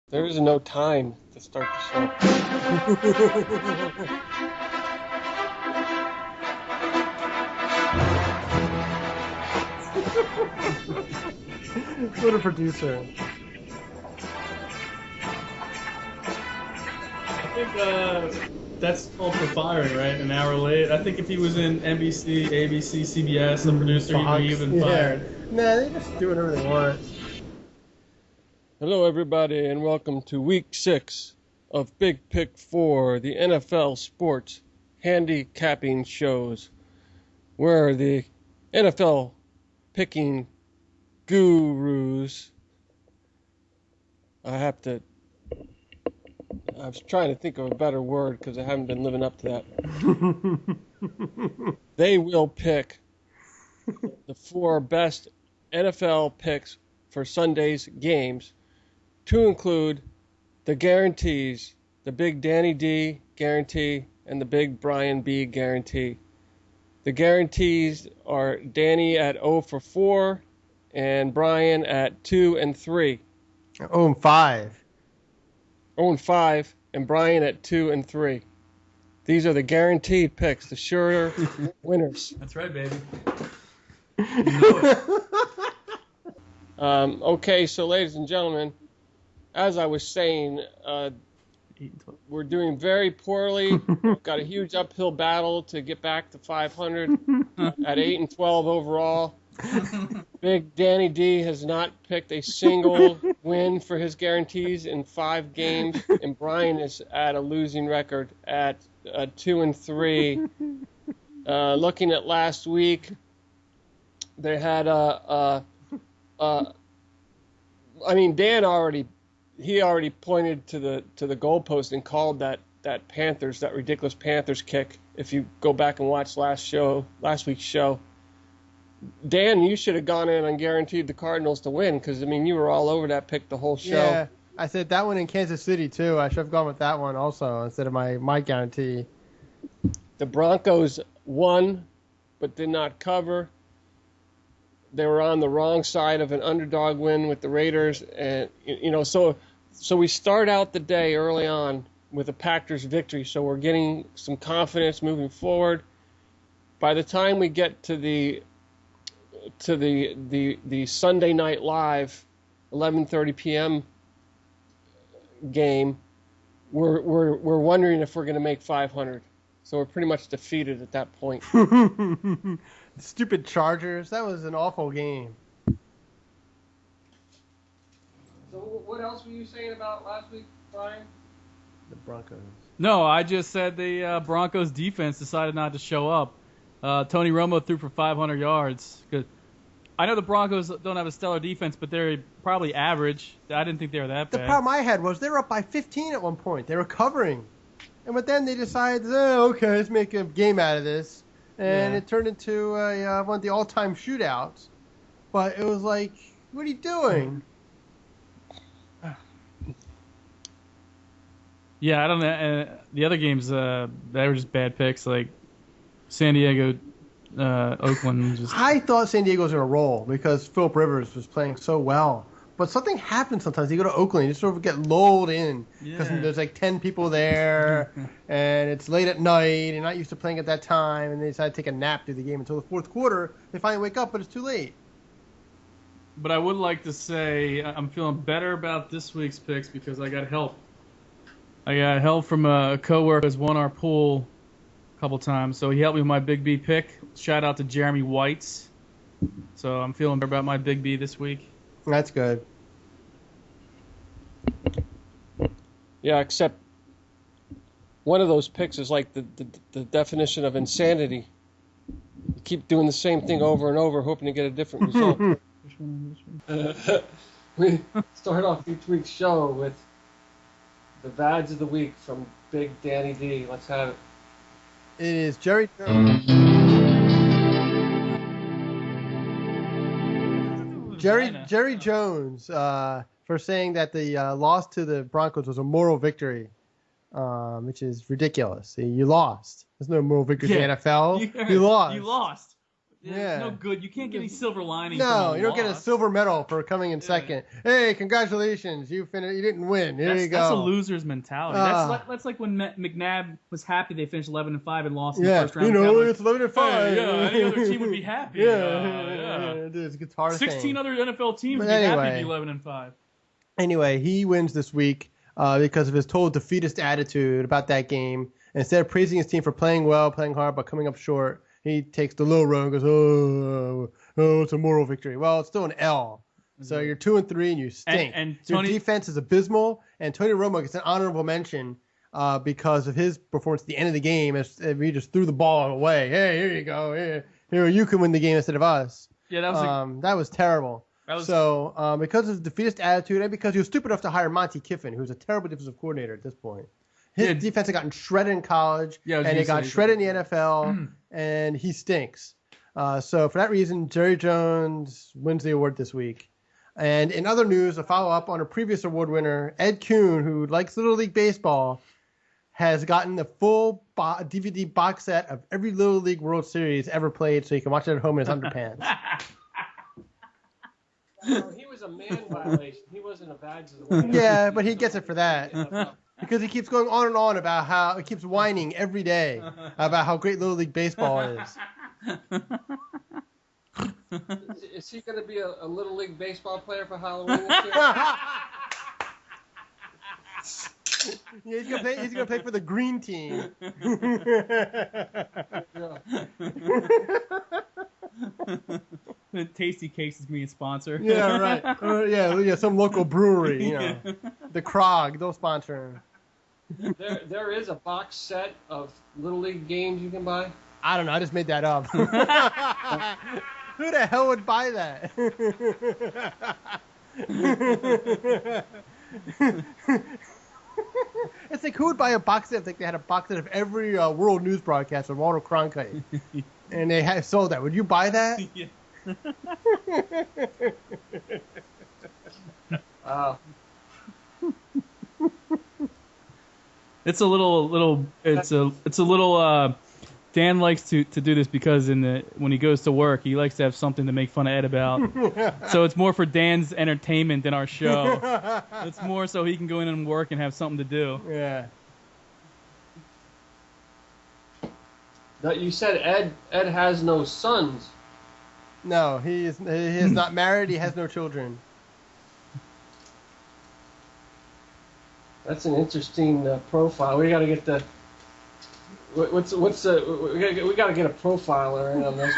There is no time to start the show. What a producer. I think that's called for firing, right? An hour late. I think if he was in NBC, ABC, CBS, the producer, Fox, he'd been fired. Nah, they just do whatever they want. Hello, everybody, and welcome to Week 6 of Big Pick 4, the NFL Sports Handicapping Shows, where the NFL picking gurus, I was trying to think of a better word because I haven't been living up to that. They will pick the 4 best NFL picks for Sunday's games, to include the guarantees, the big Danny D guarantee and the big Brian B guarantee. The guarantees are Danny at 0 for 4 and Brian at 2 and 3. 0 and 5. 0 and 5 and Brian at 2 and 3. These are the guaranteed picks, the sure winners. That's right, baby. Okay, so ladies and gentlemen, as I was saying, we're doing very poorly. We've got a huge uphill battle to get back to 500 at 8 and 12 overall. Big Danny D has not picked a single win for his guarantees in 5 games, and Brian is at a losing record at 2 and 3. Looking at last week, they had Dan already pointed to the goalpost and called that ridiculous Panthers kick. If you go back and watch last week's show, Dan, you should have gone in and guaranteed the Cardinals to win because you were all over that pick the whole show. Yeah, I said that one in Kansas City too. I should have gone with that one also instead of my guarantee. The Broncos won, but did not cover. They were on the wrong side of an underdog win with the Raiders, and so we start out the day early on with a Packers victory, so we're getting some confidence moving forward. By the time we get to the Sunday Night Live 11:30 p.m. game, we're wondering if we're going to make 500. So we're pretty much defeated at that point. Stupid Chargers. That was an awful game. So what else were you saying about last week, Brian? The Broncos. No, I just said the Broncos defense decided not to show up. Tony Romo threw for 500 yards. I know the Broncos don't have a stellar defense, but they're probably average. I didn't think they were that bad. The problem I had was they were up by 15 at one point. They were covering. But then they decided, okay, let's make a game out of this. And it turned into one of the all-time shootouts. But it was like, what are you doing? Yeah, I don't know. The other games, they were just bad picks. Like San Diego, Oakland. I thought San Diego was going to roll because Phillip Rivers was playing so well. But something happens sometimes. You go to Oakland, you just sort of get lulled in because there's like 10 people there, and it's late at night, and not used to playing at that time, and they decide to take a nap through the game until the fourth quarter. They finally wake up, but it's too late. But I would like to say I'm feeling better about this week's picks because I got help. I got help from a coworker who's won our pool a couple times, so he helped me with my Big B pick. Shout out to Jeremy Whites. So I'm feeling better about my Big B this week. That's good. Yeah, except one of those picks is like the definition of insanity. You keep doing the same thing over and over, hoping to get a different result. We start off each week's show with the Vads of the Week from Big Danny D. Let's have it. It is Jerry Jones. Jerry Jones for saying that the loss to the Broncos was a moral victory, which is ridiculous. You lost. There's no moral victory in the NFL. You lost. You lost. Yeah. No good. You can't get any silver lining. No, from you don't get a loss. silver medal for coming in second. Hey, congratulations, you didn't win. Here you go. That's a loser's mentality. That's like when McNabb was happy they finished 11-5 and lost in the first round. It's 11-5. Any other team would be happy. Dude, it's a guitar 16 other NFL teams would be happy to be 11-5. Anyway, he wins this week because of his total defeatist attitude about that game. Instead of praising his team for playing well, playing hard, but coming up short, he takes the low road and goes, oh, it's a moral victory. Well, it's still an L. So you're 2-3 and you stink. And your defense is abysmal. And Tony Romo gets an honorable mention because of his performance at the end of the game. As he just threw the ball away. Hey, here you go. Here you can win the game instead of us. Yeah, that was terrible. So because of his defeatist attitude and because he was stupid enough to hire Monty Kiffin, who's a terrible defensive coordinator at this point. His defense had gotten shredded in college, and it got shredded in the NFL, and he stinks. So for that reason, Jerry Jones wins the award this week. And in other news, a follow-up on a previous award winner, Ed Kuhn, who likes Little League Baseball, has gotten the full DVD box set of every Little League World Series ever played so he can watch it at home in his underpants. No, he was a man violation. He wasn't a badge of the way. Yeah, but he gets it for that. Because he keeps going on and on about how he keeps whining every day about how great Little League Baseball is. Is he going to be a Little League Baseball player for Halloween this year? Yeah, he's gonna play for the green team. Tasty Cakes is being a sponsor. Yeah, right. Yeah, some local brewery, the Krog, they'll sponsor him. There is a box set of Little League games you can buy. I don't know. I just made that up. Who the hell would buy that? It's like, who would buy a box set? Like they had a box set of every world news broadcast of Walter Cronkite, and they sold that. Would you buy that? Yeah. It's a little. Dan likes to do this because when he goes to work, he likes to have something to make fun of Ed about. So it's more for Dan's entertainment than our show. It's more so he can go in and work and have something to do. Yeah. You said Ed has no sons. No, he is not married. He has no children. That's an interesting profile. We got to get the. We got to get a profiler in on this.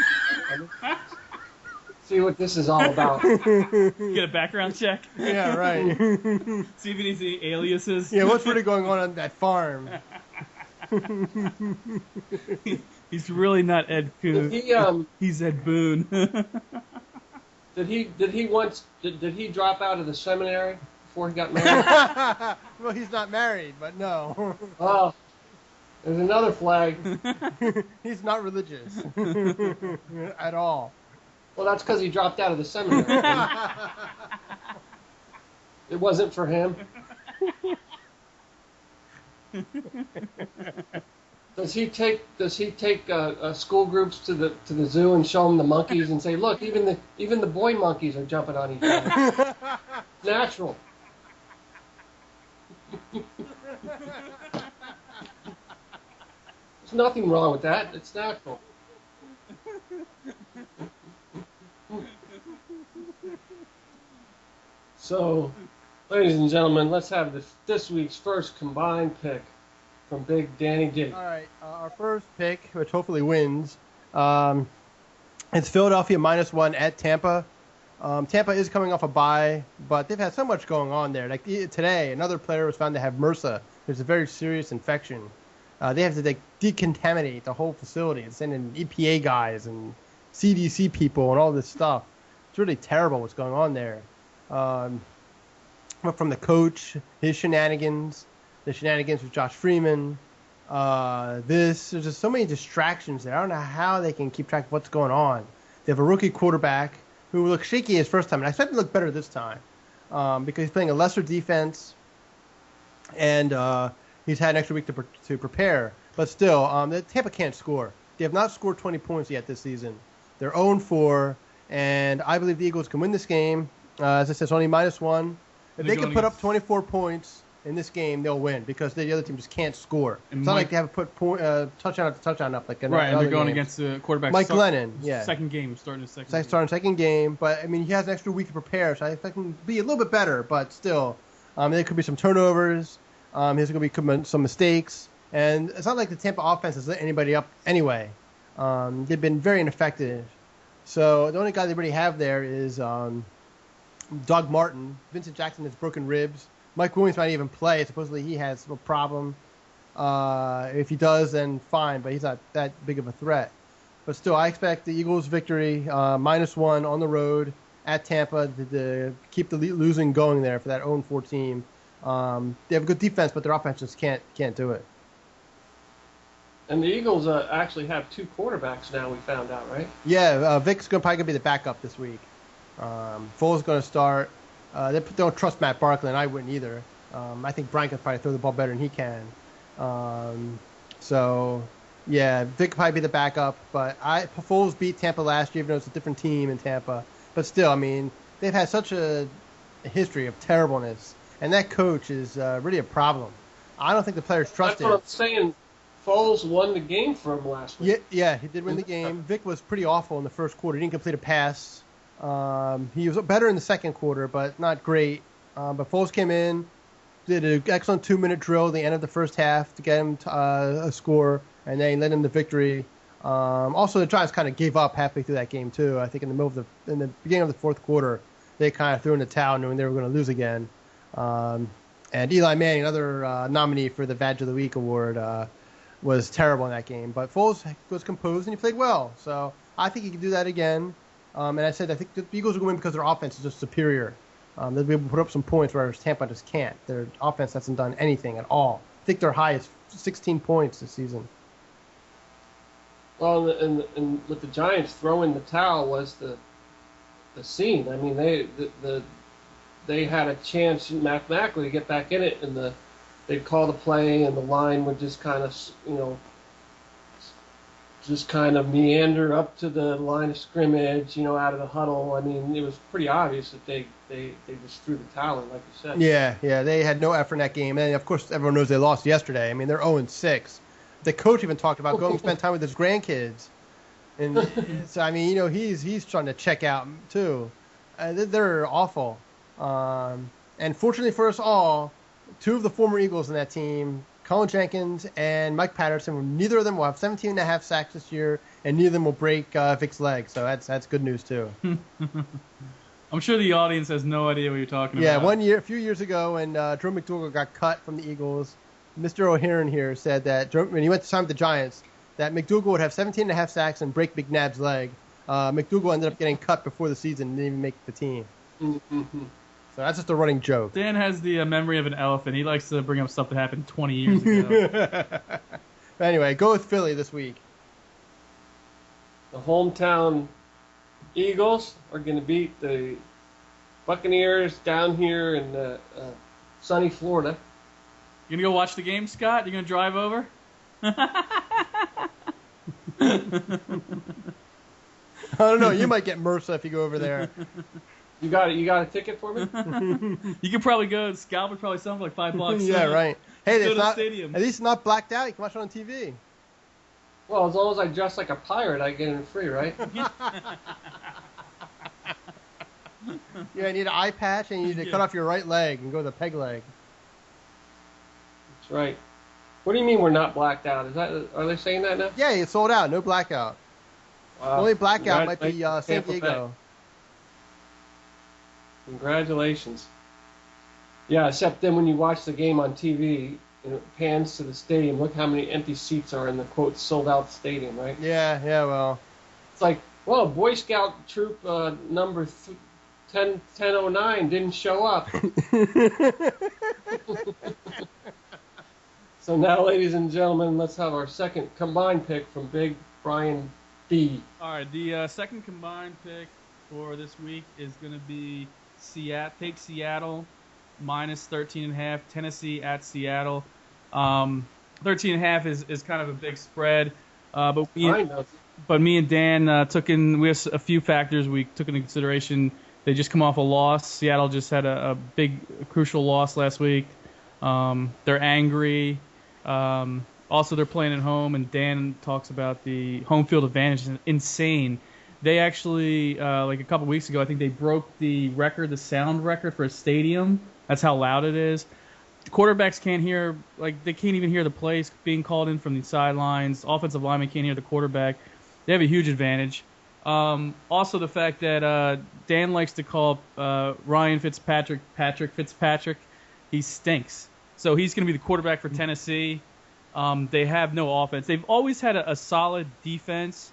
See what this is all about. Get a background check. Yeah, right. See if he needs any aliases. Yeah, what's really going on that farm? He's really not Ed Kuhn. He's Ed Boone. Did he drop out of the seminary before he got married? Well, he's not married, but no. Oh, there's another flag. He's not religious at all. Well, that's because he dropped out of the seminary. It wasn't for him. Does he take school groups to the zoo and show them the monkeys and say, look, even the boy monkeys are jumping on each other? Natural. There's nothing wrong with that. It's natural. So, ladies and gentlemen, let's have this week's first combined pick from Big Danny D. All right, our first pick, which hopefully wins, it's Philadelphia -1 at Tampa. Tampa is coming off a bye, but they've had so much going on there. Like today, another player was found to have MRSA. There's a very serious infection. They have to decontaminate the whole facility and send in EPA guys and CDC people and all this stuff. It's really terrible what's going on there. From the coach, his shenanigans, the shenanigans with Josh Freeman. There's just so many distractions there. I don't know how they can keep track of what's going on. They have a rookie quarterback who looked shaky his first time, and I expect him to look better this time because he's playing a lesser defense, and he's had an extra week to prepare. But still, Tampa can't score. They have not scored 20 points yet this season. They're 0-4, and I believe the Eagles can win this game. As I said, it's only -1. If they can put up 24 points in this game, they'll win because the other team just can't score. It's not like they have to put touchdown after touchdown up like right. And they're going against the quarterback. Mike Glennon, yeah, second game, starting his second. Second game, but I mean he has an extra week to prepare, so I think he can be a little bit better. But still, there could be some turnovers. There's going to be some mistakes, and it's not like the Tampa offense has let anybody up anyway. They've been very ineffective. So the only guy they really have there is Doug Martin. Vincent Jackson has broken ribs. Mike Williams might even play. Supposedly he has a problem. If he does, then fine, but he's not that big of a threat. But still, I expect the Eagles' victory, -1 on the road at Tampa to keep the losing going there for that 0-4 team. They have a good defense, but their offense just can't do it. And the Eagles actually have 2 quarterbacks now, we found out, right? Yeah, Vic's probably going to be the backup this week. Foles is going to start. They don't trust Matt Barkley, and I wouldn't either. I think Brian can probably throw the ball better than he can. So, yeah, Vic will probably be the backup. But Foles beat Tampa last year, even though it's a different team in Tampa. But still, I mean, they've had such a history of terribleness, and that coach is really a problem. I don't think the players trust him. That's what I'm saying. Foles won the game for him last week. Yeah, he did win the game. Vic was pretty awful in the first quarter. He didn't complete a pass. He was better in the second quarter, but not great. But Foles came in, did an excellent 2-minute drill at the end of the first half to get him a score, and then led him to victory. Also, the Giants kind of gave up halfway through that game too. I think in the beginning of the fourth quarter, they kind of threw in the towel, knowing they were going to lose again. And Eli Manning, another nominee for the Badge of the Week award, was terrible in that game. But Foles was composed and he played well. So I think he can do that again. And I said I think the Eagles are going to win because their offense is just superior. They'll be able to put up some points, whereas Tampa just can't. Their offense hasn't done anything at all. I think their high is 16 points this season. Well, and with the Giants throwing the towel was the scene. I mean, they had a chance mathematically to get back in it, and they'd call the play, and the line would just kind of meander up to the line of scrimmage, out of the huddle. I mean, it was pretty obvious that they just threw the towel in, like you said. Yeah, they had no effort in that game, and of course everyone knows they lost yesterday. I mean, they're 0-6. The coach even talked about going to spend time with his grandkids, and so I mean, he's trying to check out too. They're awful, and fortunately for us all, 2 of the former Eagles in that team, Colin Jenkins and Mike Patterson, neither of them will have 17.5 sacks this year, and neither of them will break Vic's leg. So that's good news too. I'm sure the audience has no idea what you're talking about. Yeah, a few years ago, when Drew McDougal got cut from the Eagles, Mr. O'Hearn here said that when he went to sign with the Giants, that McDougal would have 17.5 sacks and break McNabb's leg. McDougal ended up getting cut before the season and didn't even make the team. Mm-hmm. So that's just a running joke. Dan has the memory of an elephant. He likes to bring up stuff that happened 20 years ago. But anyway, go with Philly this week. The hometown Eagles are going to beat the Buccaneers down here in sunny Florida. You going to go watch the game, Scott? You going to drive over? I don't know. You might get MRSA if you go over there. You got a ticket for me? You could probably go. Scalp would probably sell for like $5. Yeah, right. Hey, go to the stadium. At least it's not blacked out. You can watch it on TV. Well, as long as I dress like a pirate, I get in free, right? Yeah, you need an eye patch and you need to cut off your right leg and go with a peg leg. That's right. What do you mean we're not blacked out? Are they saying that now? Yeah, it's sold out. No blackout. Wow. The only blackout might be San Tampa Diego. Bay. Congratulations. Yeah, except then when you watch the game on TV and it pans to the stadium, look how many empty seats are in the, quote, sold-out stadium, right? Yeah, well. It's like, well, Boy Scout troop number 1009 didn't show up. So now, ladies and gentlemen, let's have our second combined pick from Big Brian D. All right, the second combined pick for this week is going to be take Seattle minus 13.5, Tennessee at Seattle. 13.5 is kind of a big spread, but But me and Dan we have a few factors we took into consideration. They just come off a loss. Seattle just had a crucial loss last week. They're angry. Also, they're playing at home, and Dan talks about the home field advantage is insane. They actually, like a couple weeks ago, I think they broke the sound record for a stadium. That's how loud it is. Quarterbacks can't hear, they can't even hear the plays being called in from the sidelines. Offensive linemen can't hear the quarterback. They have a huge advantage. Also, the fact that Dan likes to call Ryan Fitzpatrick Patrick Fitzpatrick. He stinks. So he's going to be the quarterback for Tennessee. They have no offense. They've always had a solid defense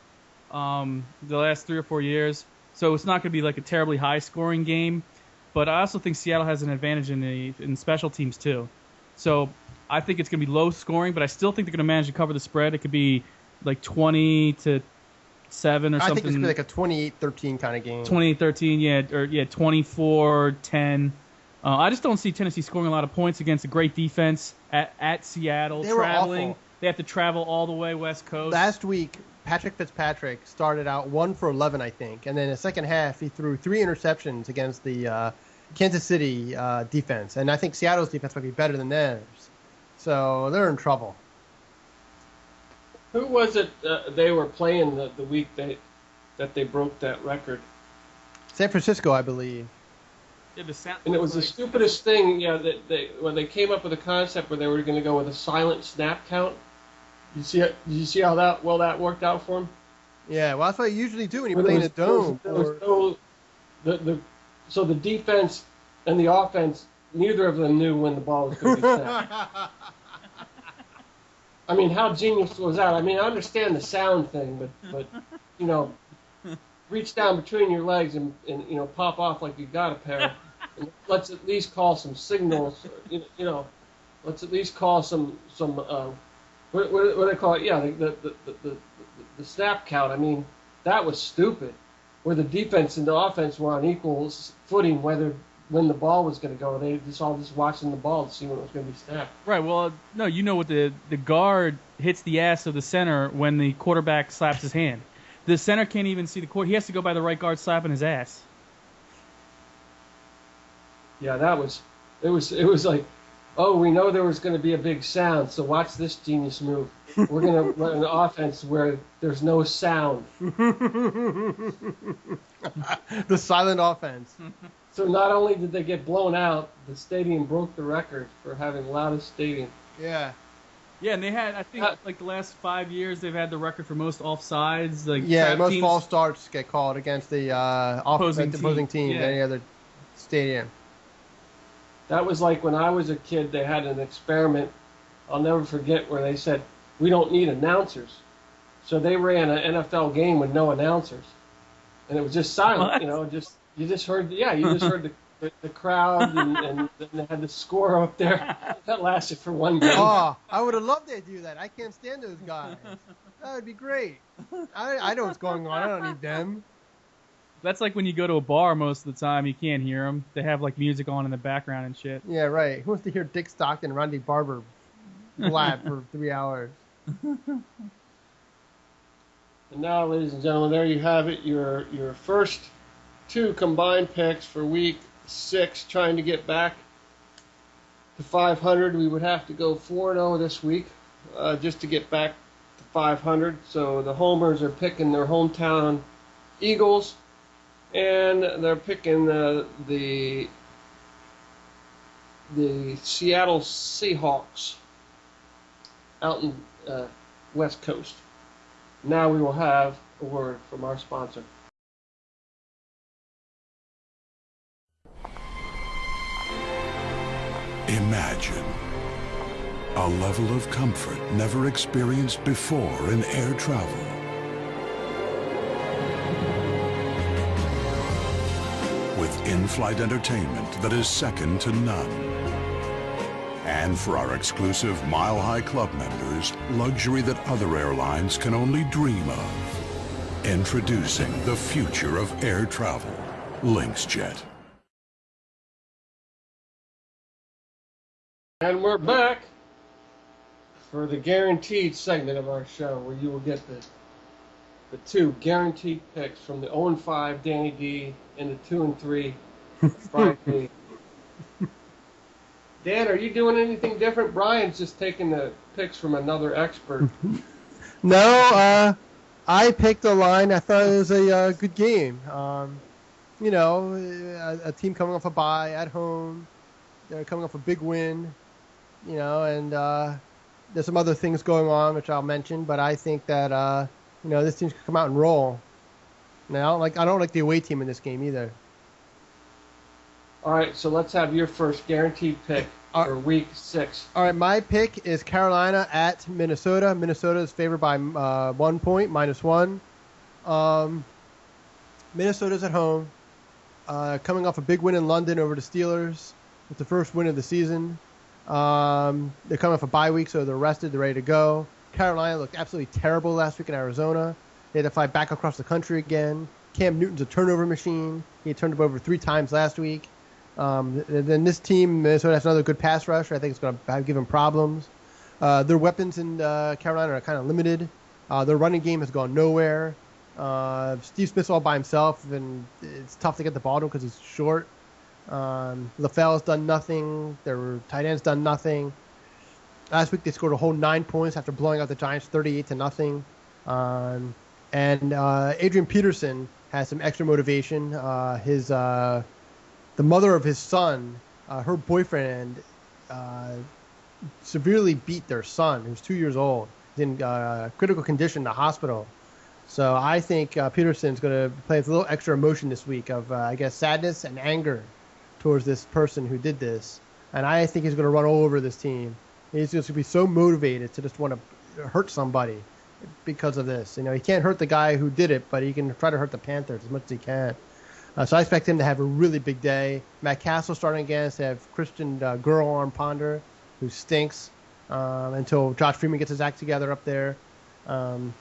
the last 3 or 4 years. So it's not going to be like a terribly high-scoring game. But I also think Seattle has an advantage in special teams too. So I think it's going to be low scoring, but I still think they're going to manage to cover the spread. It could be like 20-7 or something. I think it's going to be like a 28-13 kind of game. 28-13, yeah, or 24-10. I just don't see Tennessee scoring a lot of points against a great defense at Seattle. They were awful. They have to travel all the way West Coast. Last week, Patrick Fitzpatrick started out 1 for 11, I think, and then in the second half he threw 3 interceptions against the Kansas City defense, and I think Seattle's defense might be better than theirs. So they're in trouble. Who was it they were playing the week that they broke that record? San Francisco, I believe. Yeah, and it was the stupidest thing, when they came up with a concept where they were going to go with a silent snap count. Did you see how that worked out for them? Yeah, well, that's what you usually do when you play in a dome. So the defense and the offense, neither of them knew when the ball was going to be snapped. I mean, how genius was that? I mean, I understand the sound thing, but reach down between your legs and pop off like you got a pair. And let's at least call some signals. Let's at least call some what do they call it? Yeah, the snap count. I mean, that was stupid. Where the defense and the offense were on equal footing, when the ball was going to go. They just watching the ball to see when it was going to be snapped. Right. Well, no, what the guard hits the ass of the center when the quarterback slaps his hand. The center can't even see the court. He has to go by the right guard slapping his ass. Yeah, it was like, oh, we know there was going to be a big sound, so watch this genius move. We're going to run an offense where there's no sound. The silent offense. So not only did they get blown out, the stadium broke the record for having the loudest stadium. Yeah. Yeah, and they had, I think, the last 5 years, they've had the record for most offsides. Most false starts get called against the opposing team than any other stadium. That was like when I was a kid, they had an experiment, I'll never forget, where they said, we don't need announcers. So they ran an NFL game with no announcers. And it was just silent, you just heard the crowd, and then they had the score up there. That lasted for one game. Oh, I would have loved to do that. I can't stand those guys. That would be great. I know what's going on. I don't need them. That's like when you go to a bar most of the time, you can't hear them. They have music on in the background and shit. Yeah, right. Who wants to hear Dick Stockton and Randy Barber blab for 3 hours? And now, ladies and gentlemen, there you have it. Your first 2 combined picks for week 6, trying to get back to 500. We would have to go 4-0 this week just to get back to 500. So the homers are picking their hometown Eagles, and they're picking the Seattle Seahawks out in West Coast. Now we will have a word from our sponsor. Imagine a level of comfort never experienced before in air travel. With in-flight entertainment that is second to none. And for our exclusive Mile High Club members, luxury that other airlines can only dream of. Introducing the future of air travel, LynxJet. And we're back for the guaranteed segment of our show where you will get the the two guaranteed picks from the 0-5 Danny D and the 2-3 Brian P. Dan, are you doing anything different? Brian's just taking the picks from another expert. No, I picked a line. I thought it was a good game. A team coming off a bye at home. They're coming off a big win. And there's some other things going on which I'll mention. But I think that this team can come out and roll. Now, I don't like the away team in this game either. All right, so let's have your first guaranteed pick for Week 6. All right, my pick is Carolina at Minnesota. Minnesota is favored by 1 point, -1. Minnesota's at home, coming off a big win in London over the Steelers. It's the first win of the season. They're coming off a bye week, so they're rested. They're ready to go. Carolina looked absolutely terrible last week in Arizona. They had to fly back across the country again. Cam Newton's a turnover machine. He turned it over 3 times last week. Then this team, Minnesota, has another good pass rush. I think it's going to give them problems. Their weapons in Carolina are kind of limited. Their running game has gone nowhere. Steve Smith's all by himself, and it's tough to get the ball to him because he's short. LaFell's done nothing. Their tight end's done nothing. Last week they scored a whole 9 points after blowing out the Giants 38-0. And Adrian Peterson has some extra motivation. The mother of his son, her boyfriend, severely beat their son, who's 2 years old. He's in critical condition in the hospital. So I think Peterson's going to play with a little extra emotion this week of, sadness and anger towards this person who did this. And I think he's going to run all over this team. He's just going to be so motivated to just want to hurt somebody because of this. He can't hurt the guy who did it, but he can try to hurt the Panthers as much as he can. So I expect him to have a really big day. Matt Castle starting against. They have Christian Ponder, who stinks, until Josh Freeman gets his act together up there. And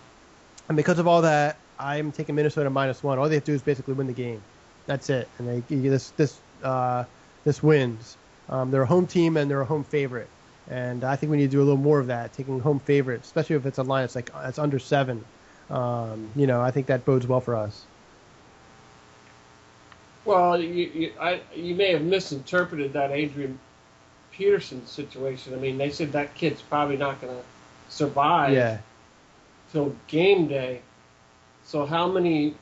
because of all that, I'm taking Minnesota -1. All they have to do is basically win the game. That's it. And this wins. They're a home team and they're a home favorite. And I think we need to do a little more of that, taking home favorites, especially if it's a line that's under 7. I think that bodes well for us. Well, you may have misinterpreted that Adrian Peterson situation. I mean, they said that kid's probably not going to survive till game day. So how many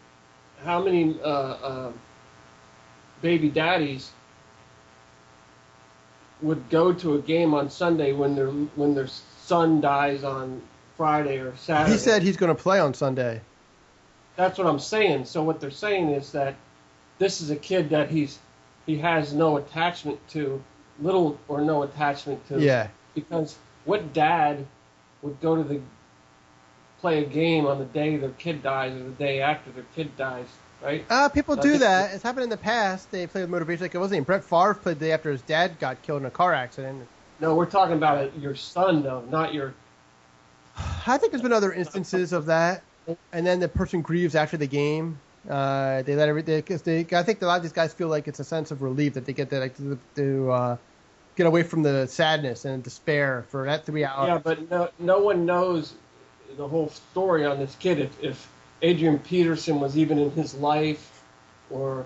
baby daddies would go to a game on Sunday when their son dies on Friday or Saturday? He said he's going to play on Sunday. That's what I'm saying. So what they're saying is that this is a kid that he has no attachment to, little or no attachment to. Yeah. Because what dad would go to play a game on the day their kid dies or the day after their kid dies, right? People do that. It's happened in the past. They play with motivation. Like, it wasn't even Brett Favre played the day after his dad got killed in a car accident. No, we're talking about your son, though, not your... I think there's been other instances of that. And then the person grieves after the game. They let everything, because I think a lot of these guys feel like it's a sense of relief that they get to get away from the sadness and despair for that 3 hours. Yeah, but no one knows the whole story on this kid. If Adrian Peterson was even in his life, or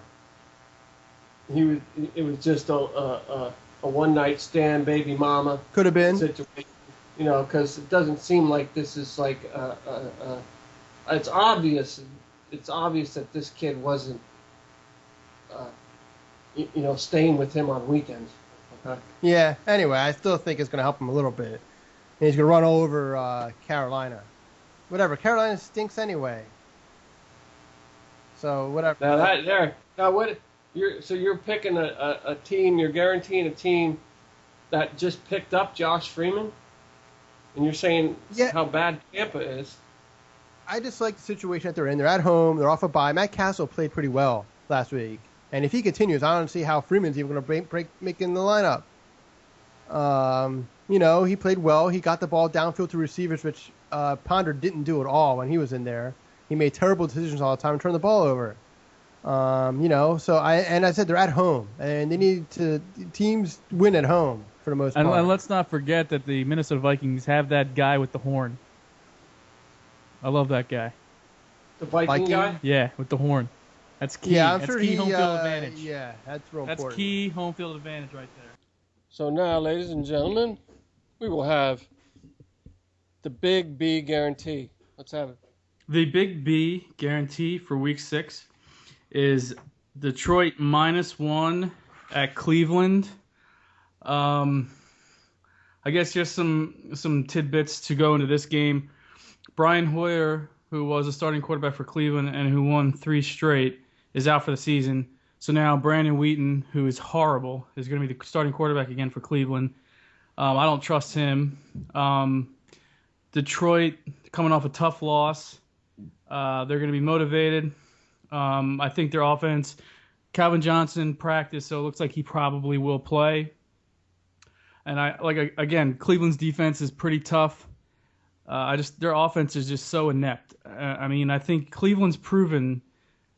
it was just a one night stand, baby mama. Could have been situation. Because it doesn't seem like this is like it's obvious. It's obvious that this kid wasn't, staying with him on weekends. Okay. Yeah. Anyway, I still think it's going to help him a little bit. And he's going to run over Carolina. Whatever. Carolina stinks anyway. So whatever. You're picking a team. You're guaranteeing a team that just picked up Josh Freeman, and you're saying how bad Tampa is. I just like the situation that they're in. They're at home. They're off a bye. Matt Castle played pretty well last week. And if he continues, I don't see how Freeman's even going to make in the lineup. He played well. He got the ball downfield to receivers, which Ponder didn't do at all when he was in there. He made terrible decisions all the time and turned the ball over. So I said they're at home. And teams win at home for the most part. And let's not forget that the Minnesota Vikings have that guy with the horn. I love that guy. The Viking guy? Yeah, with the horn. That's key. Yeah, I'm that's sure key he. home field advantage. Yeah, that's real That's important. key home field advantage right there. So now, ladies and gentlemen, we will have the Big B guarantee. Let's have it. The Big B guarantee for Week 6 is Detroit -1 at Cleveland. I guess just some tidbits to go into this game. Brian Hoyer, who was a starting quarterback for Cleveland and who won 3 straight, is out for the season. So now Brandon Wheaton, who is horrible, is going to be the starting quarterback again for Cleveland. I don't trust him. Detroit, coming off a tough loss, they're going to be motivated. I think their offense, Calvin Johnson practiced, so it looks like he probably will play. And Cleveland's defense is pretty tough. Their offense is just so inept. I think Cleveland's proven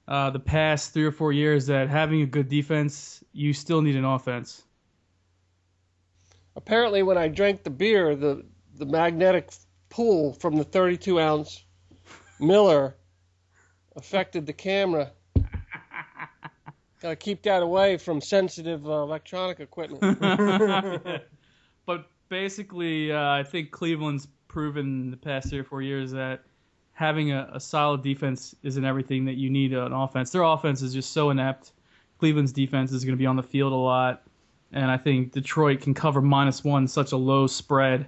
the past 3 or 4 years that having a good defense, you still need an offense. Apparently, when I drank the beer, the magnetic pull from the 32-ounce Miller affected the camera. Gotta keep that away from sensitive electronic equipment. But basically, I think Cleveland's proven the past 3 or 4 years that having a solid defense isn't everything that you need an offense. Their offense is just so inept. Cleveland's defense is going to be on the field a lot. And I think Detroit can cover -1, such a low spread.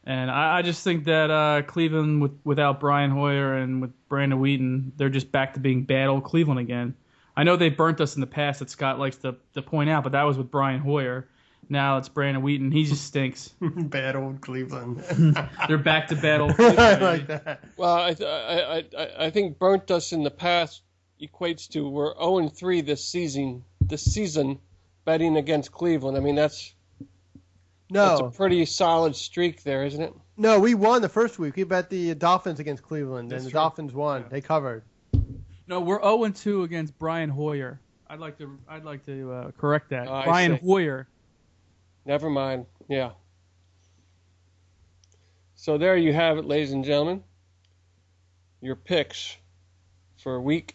And I just think that Cleveland, without Brian Hoyer and with Brandon Wheaton, they're just back to being bad old Cleveland again. I know they burnt us in the past, that Scott likes to point out, but that was with Brian Hoyer. Now it's Brandon Wheaton. He just stinks. Bad old Cleveland. They're back to bad old Cleveland. I like that. Well, I think burnt us in the past equates to we're 0-3 this season betting against Cleveland. I mean, that's a pretty solid streak there, isn't it? No, we won the first week. We bet the Dolphins against Cleveland, That's and the true. Dolphins won. Yeah. They covered. No, we're 0-2 against Brian Hoyer. I'd like to correct that. Oh, I Brian see. Hoyer. Never mind. Yeah. So there you have it, ladies and gentlemen. Your picks for Week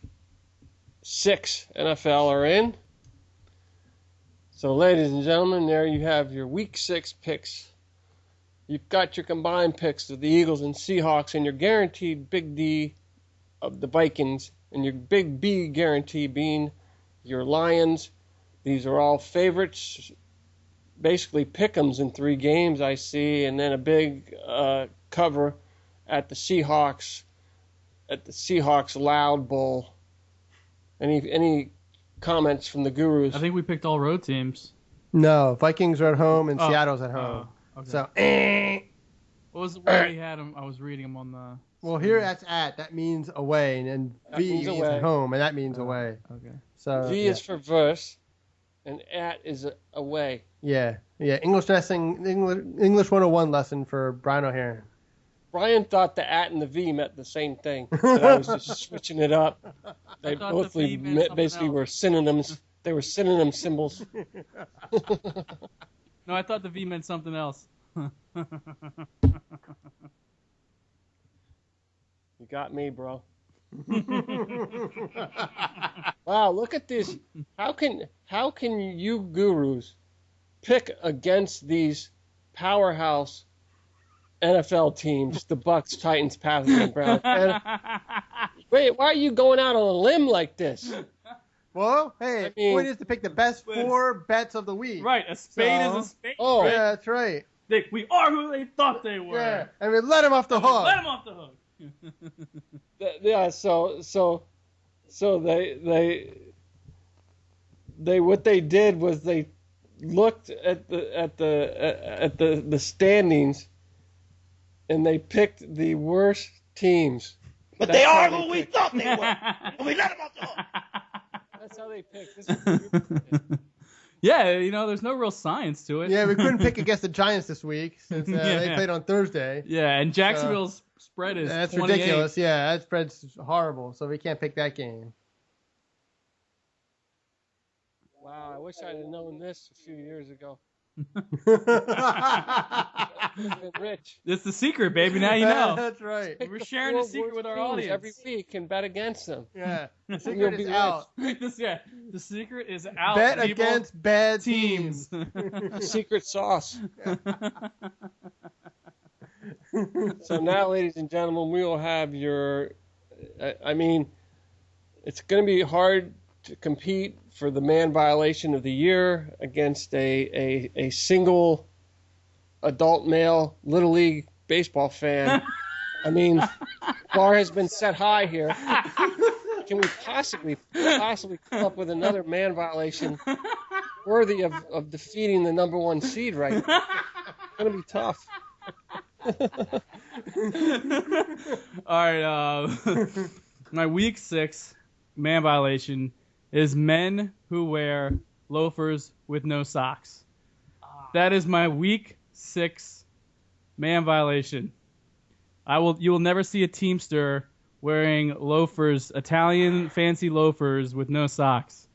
6 NFL are in. So, ladies and gentlemen, there you have your Week 6 picks. You've got your combined picks of the Eagles and Seahawks and your guaranteed Big D of the Vikings and your Big B guarantee being your Lions. These are all favorites. Basically pick-ems in 3 games, I see, and then a big cover at the Seahawks Loud Bowl. Any comments from the gurus? I think we picked all road teams. No, Vikings are at home and Oh. Seattle's at home. Okay. So, What was where he had him? I was reading him on the. well, here that's at. That means away, and then That V means is away. at home, and that means away. Okay. So V yeah. is for verse, and at is away. Yeah. English 101 lesson for Brian O'Hare. Brian thought the at and the V meant the same thing, but I was just switching it up. They thought both the V meant something basically else. were synonyms. They were synonym symbols. No, I thought the V meant something else. You got me, bro. Wow, look at this. How can you gurus pick against these powerhouse NFL teams, the Bucks, Titans, Packers, and Browns? And, wait, why are you going out on a limb like this? Well, hey, I mean- point is to pick the best 4 bets of the week. Right, a spade So- is a spade. Oh. right? Yeah, that's right. We are who they thought they were. Yeah, and we let him off the hook. Let them off the hook. Yeah, so they what they did was they looked at the standings and they picked the worst teams. But That's they how are they who we pick. thought they were. And we let them off the hook. That's how they picked. This is what you picked. Yeah, there's no real science to it. Yeah, we couldn't pick against the Giants this week since they Yeah. played on Thursday. Yeah, and Jacksonville's spread is That's 28. ridiculous. Yeah, that spread's horrible, so we can't pick that game. Wow, I wish I'd have known this a few years ago. Even Rich. It's the secret, baby. Now you know. That's right. We're sharing the secret with our audience. Every week and bet against them. Yeah. The You'll secret be is rich. out. The secret is out. Bet people. against bad teams. Secret sauce. So now, ladies and gentlemen, we will have your. I mean, it's going to be hard to compete for the man violation of the year against a single adult male Little League baseball fan. I mean, bar has been set high here. Can we possibly come up with another man violation worthy of defeating the number one seed right now? It's going to be tough. All right, my week 6 man violation is men who wear loafers with no socks. That is my week 6 man violation. You will never see a Teamster wearing loafers, Italian fancy loafers with no socks.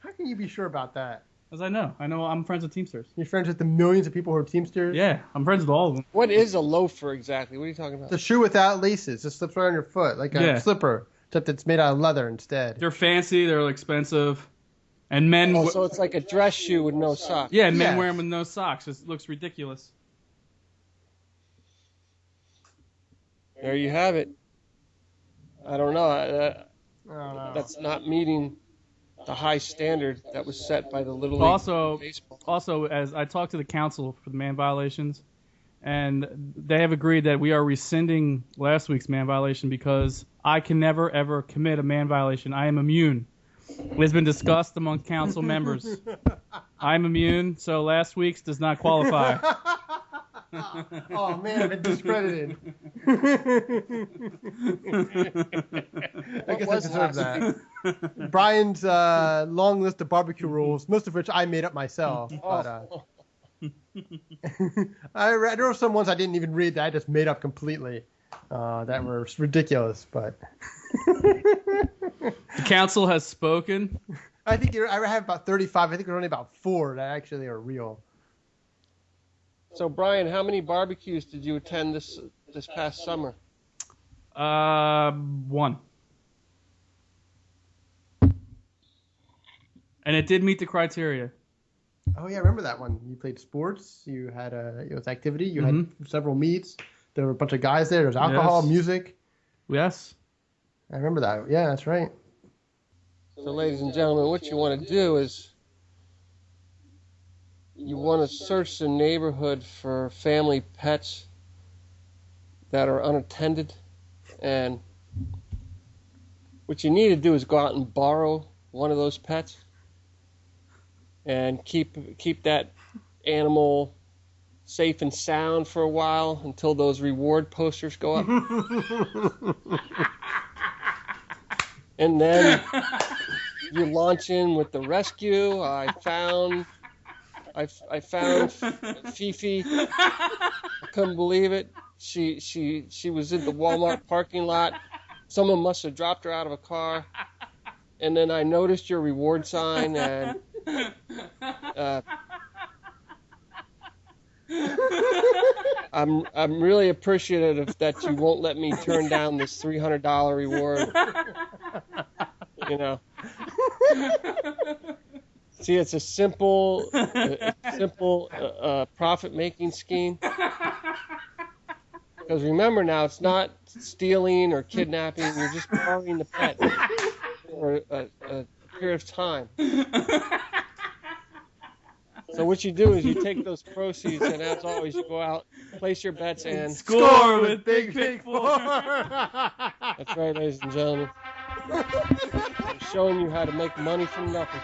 How can you be sure about that? As I know I'm friends with Teamsters. You're friends with the millions of people who are Teamsters? Yeah, I'm friends with all of them. What is a loafer exactly? What are you talking about? The shoe without laces. It slips right on your foot, like a slipper, except it's made out of leather instead. They're fancy, they're expensive, and men. Oh, so it's like a dress shoe with no socks. Yeah, and men wear them with no socks. It looks ridiculous. There you have it. I don't know. That's not meeting the high standard that was set by the Little League baseball. Also, as I talked to the council for the man violations, and they have agreed that we are rescinding last week's man violation because I can never, ever commit a man violation. I am immune. It has been discussed among council members. I'm immune, so last week's does not qualify. Oh, man, I've been discredited. I guess I deserve that. Brian's long list of barbecue rules, most of which I made up myself. But there were some ones I didn't even read that I just made up completely that were ridiculous. But the council has spoken. I think I have about 35. I think there's only about 4 that actually are real. So, Brian, how many barbecues did you attend this past summer? 1. And it did meet the criteria. Oh, yeah, I remember that one. You played sports. You had it was activity. You had several meets. There were a bunch of guys there. There was alcohol, music. Yes. I remember that. Yeah, that's right. So, ladies and gentlemen, what you want to do is you want to search the neighborhood for family pets that are unattended, and what you need to do is go out and borrow one of those pets and keep that animal safe and sound for a while until those reward posters go up. And then you launch in with the rescue. I found Fifi. I couldn't believe it. She was in the Walmart parking lot. Someone must have dropped her out of a car. And then I noticed your reward sign, and I'm really appreciative that you won't let me turn down this $300 reward. You know. See, it's a simple profit-making scheme. Because remember now, it's not stealing or kidnapping. You're just borrowing the pet for a period of time. So what you do is you take those proceeds, and as always, you go out, place your bets, and score with Big Pick 4. That's right, ladies and gentlemen. I'm showing you how to make money from nothing.